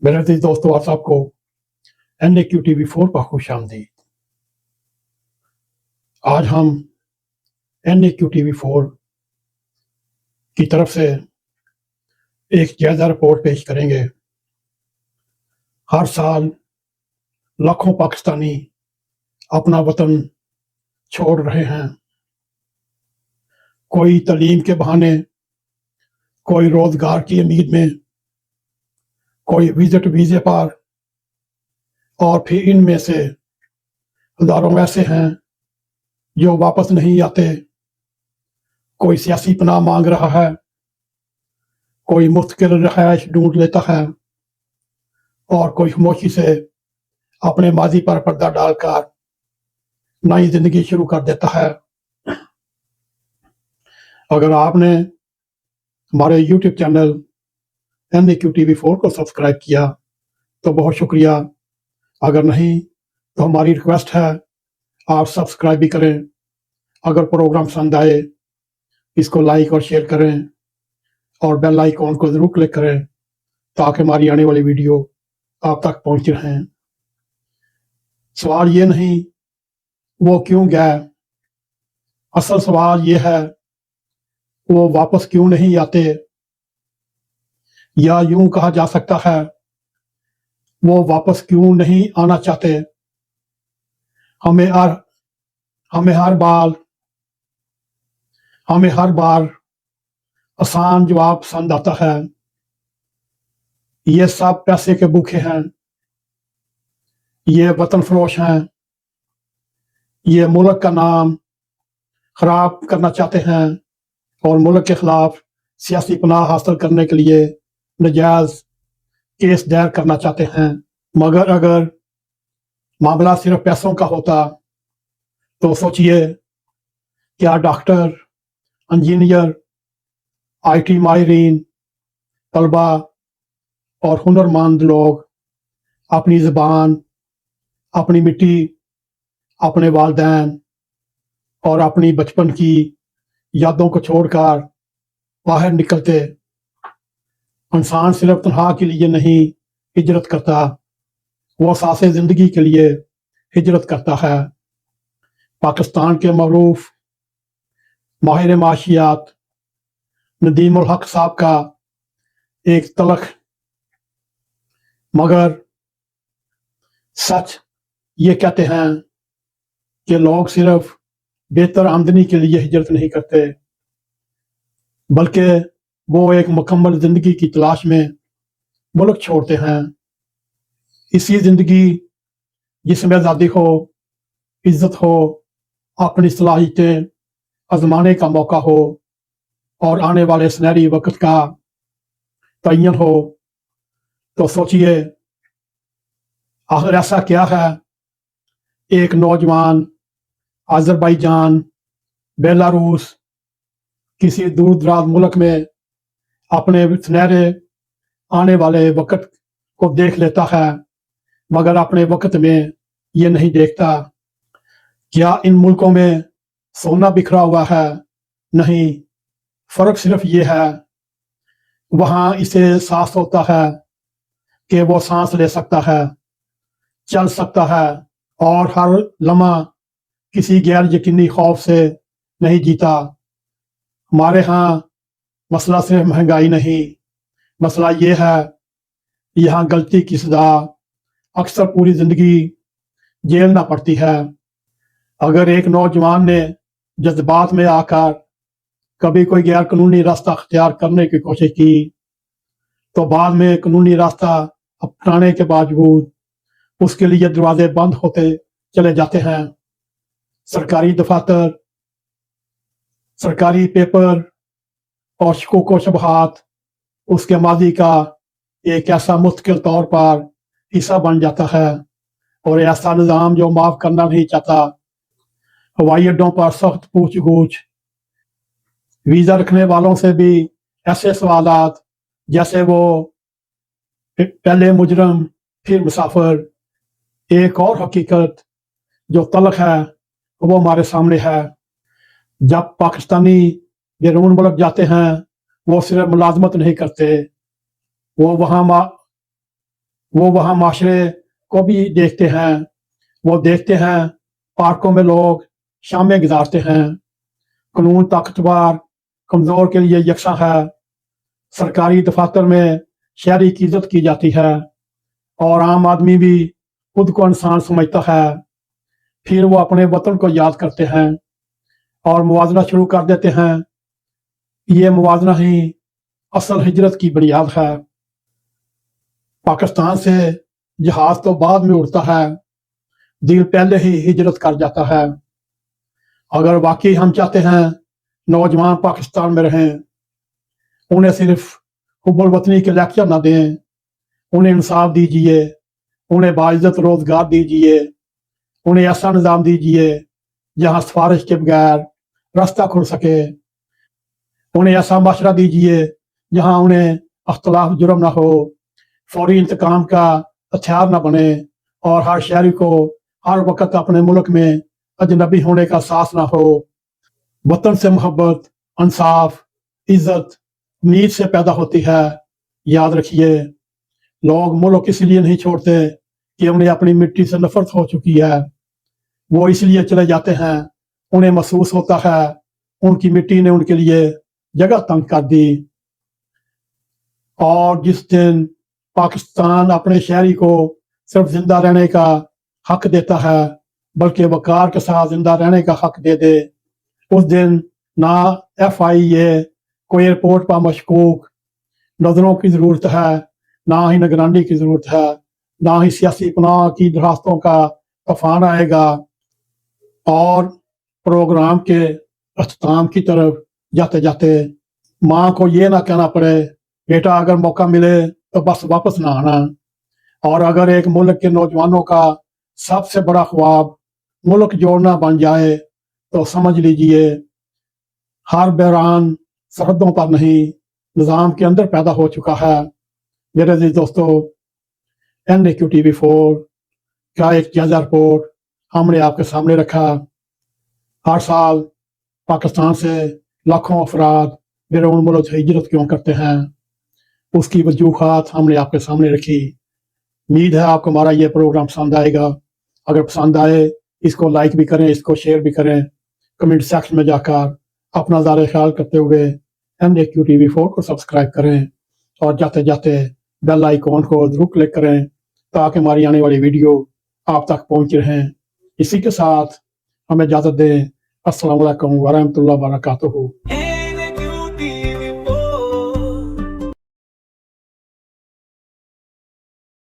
मेरे अजीज दोस्तों, आप सबको NAQTV4 पर खुश आमदीद। आज हम NAQTV4 की तरफ से एक जायजा रिपोर्ट पेश करेंगे। हर साल लाखों पाकिस्तानी अपना वतन छोड़ रहे हैं, कोई तालीम के बहाने, कोई रोजगार की उम्मीद में, कोई विजिट वीजे पर, और फिर इनमें से हजारों ऐसे हैं जो वापस नहीं आते। कोई सियासी पनाह मांग रहा है, कोई मुस्तकिल रहायश ढूंढ लेता है, और कोई खामोशी से अपने माजी पर पर्दा डालकर नई जिंदगी शुरू कर देता है। अगर आपने हमारे YouTube चैनल NAQTV4 को सब्सक्राइब किया तो बहुत शुक्रिया। अगर नहीं तो हमारी रिक्वेस्ट है, आप सब्सक्राइब भी करें। अगर प्रोग्राम पसंद आए इसको लाइक और शेयर करें, और बेल आइकॉन को जरूर क्लिक करें ताकि हमारी आने वाली वीडियो आप तक पहुंच रहें। सवाल ये नहीं वो क्यों गए, असल सवाल ये है वो वापस क्यों नहीं आते, या यूं कहा जा सकता है वो वापस क्यों नहीं आना चाहते। हमें हर बार आसान जवाब पसंद आता है, ये सब पैसे के भूखे हैं, ये वतन फरोश हैं, ये मुल्क का नाम खराब करना चाहते हैं और मुल्क के खिलाफ सियासी पनाह हासिल करने के लिए नजायज केस दायर करना चाहते हैं। मगर अगर मामला सिर्फ पैसों का होता तो सोचिए, क्या डॉक्टर, इंजीनियर, IT माहिरीन, तलबा और हुनरमंद लोग अपनी ज़बान, अपनी मिट्टी, अपने वालिदैन और अपनी बचपन की यादों को छोड़कर बाहर निकलते। इंसान सिर्फ तनहा के लिए नहीं हिजरत करता, वो सासे जिंदगी के लिए हिजरत करता है। पाकिस्तान के मरूफ माहिर माशियात नदीम उल हक साहब का एक तलख मगर सच ये कहते हैं कि लोग सिर्फ बेहतर आमदनी के लिए हिजरत नहीं करते, बल्कि वो एक मुकम्मल जिंदगी की तलाश में मुल्क छोड़ते हैं। इसी जिंदगी जिसमें आज़ादी हो, इज्जत हो, अपनी सलाहियतें आजमाने का मौका हो और आने वाले सुनहरी वक्त का तयन हो। तो सोचिए, आखिर ऐसा क्या है एक नौजवान अजरबैजान, बेलारूस, किसी दूर दराज मुल्क में अपने सुनहरे आने वाले वक्त को देख लेता है, मगर अपने वक्त में ये नहीं देखता। क्या इन मुल्कों में सोना बिखरा हुआ है? नहीं, फर्क सिर्फ ये है वहां इसे एहसास होता है कि वो सांस ले सकता है, चल सकता है, और हर लम्हा किसी गैर यकीनी खौफ से नहीं जीता। हमारे यहाँ मसला सिर्फ महंगाई नहीं, मसला ये है यहाँ गलती की सजा अक्सर पूरी जिंदगी झेलना पड़ती है। अगर एक नौजवान ने जज्बात में आकर कभी कोई गैर कानूनी रास्ता अख्तियार करने की कोशिश की तो बाद में कानूनी रास्ता अपनाने के बावजूद उसके लिए दरवाजे बंद होते चले जाते हैं। सरकारी दफातर, सरकारी पेपर और शकूक व शुबहात उसके माजी का एक ऐसा मुस्तकिल तौर पर हिस्सा बन जाता है, और ऐसा निज़ाम जो माफ करना नहीं चाहता। हवाई अड्डों पर सख्त पूछ गूछ, वीजा रखने वालों से भी ऐसे सवालात जैसे वो पहले मुजरम फिर मुसाफिर। एक और हकीकत जो तलख है वो हमारे सामने है। जब पाकिस्तानी बैरून मुल्क जाते हैं वो सिर्फ मुलाजमत नहीं करते, वो वहाँ वो वहाँ माशरे को भी देखते हैं, वो देखते हैं पार्कों में लोग शामें गुजारते हैं, कानून ताकतवर कमज़ोर के लिए यकसा है, सरकारी दफातर में शहरी की इज्जत की जाती है और आम आदमी भी खुद को इंसान समझता है। फिर वो अपने वतन को याद करते हैं और मुवाजना शुरू कर देते हैं। ये मुवाजना ही असल हिजरत की बुनियाद है। पाकिस्तान से जहाज तो बाद में उड़ता है, दिल पहले ही हिजरत कर जाता है। अगर वाकई हम चाहते हैं नौजवान पाकिस्तान में रहें, उन्हें सिर्फ हुब्बुल वतनी के लेक्चर ना दें, उन्हें इंसाफ दीजिए, उन्हें बाइज्जत रोजगार दीजिए, उन्हें ऐसा निज़ाम दीजिए जहाँ सिफारिश के बगैर रास्ता खुल सके, उन्हें ऐसा माशरा दीजिए जहाँ उन्हें अख्तलाफ जुर्म ना हो, फौरी इंतकाम का हथियार ना बने और हर शहरी को हर वक्त अपने मुल्क में अजनबी होने का एहसास ना हो। वतन से मोहब्बत, इंसाफ, इज्जत नीयत से पैदा होती है। याद रखिए, लोग मुल्क इसलिए नहीं छोड़ते कि उन्हें अपनी मिट्टी से नफरत हो चुकी है, वो इसलिए चले जाते हैं उन्हें महसूस होता है उनकी मिट्टी ने उनके लिए जगह तंग कर दी। और जिस दिन पाकिस्तान अपने शहरी को सिर्फ जिंदा रहने का हक देता है, बल्कि वकार के साथ जिंदा रहने का हक दे दे, उस दिन ना FIA को एयरपोर्ट पर मशकूक नजरों की जरूरत है, ना ही निगरानी की जरूरत है, ना ही सियासी पनाह की दरखास्तों का तूफान आएगा। और प्रोग्राम के अख्ताम की तरफ जाते जाते माँ को ये ना कहना पड़े, बेटा अगर मौका मिले तो बस वापस ना आना। और अगर एक मुल्क के नौजवानों का सबसे बड़ा ख्वाब मुल्क जोड़ना बन जाए तो समझ लीजिए हर बहरान सरहदों पर नहीं, निज़ाम के अंदर पैदा हो चुका है। मेरे अजीज दोस्तों, NAQTV4 का एक जायजा रिपोर्ट हमने आपके सामने रखा। हर साल पाकिस्तान से लाखों अफराद बैरून मुल्क हिजरत क्यों करते हैं, उसकी वजूहात हमने आपके सामने रखी। उम्मीद है आपको हमारा ये प्रोग्राम पसंद आएगा। अगर पसंद आए इसको लाइक भी करें, इसको शेयर भी करें, कमेंट सेक्शन में जाकर अपना ज़ाहिर ख्याल करते हुए NAQTV4 को सब्सक्राइब करें और जाते जाते बेल आइकॉन को जरूर क्लिक करें ताकि हमारी आने वाली वीडियो आप तक पहुंच रहें। इसी के साथ हमें इजाज़त दें। अस्सलाम वालेकुम व रहमतुल्लाहि व बरकातुहू।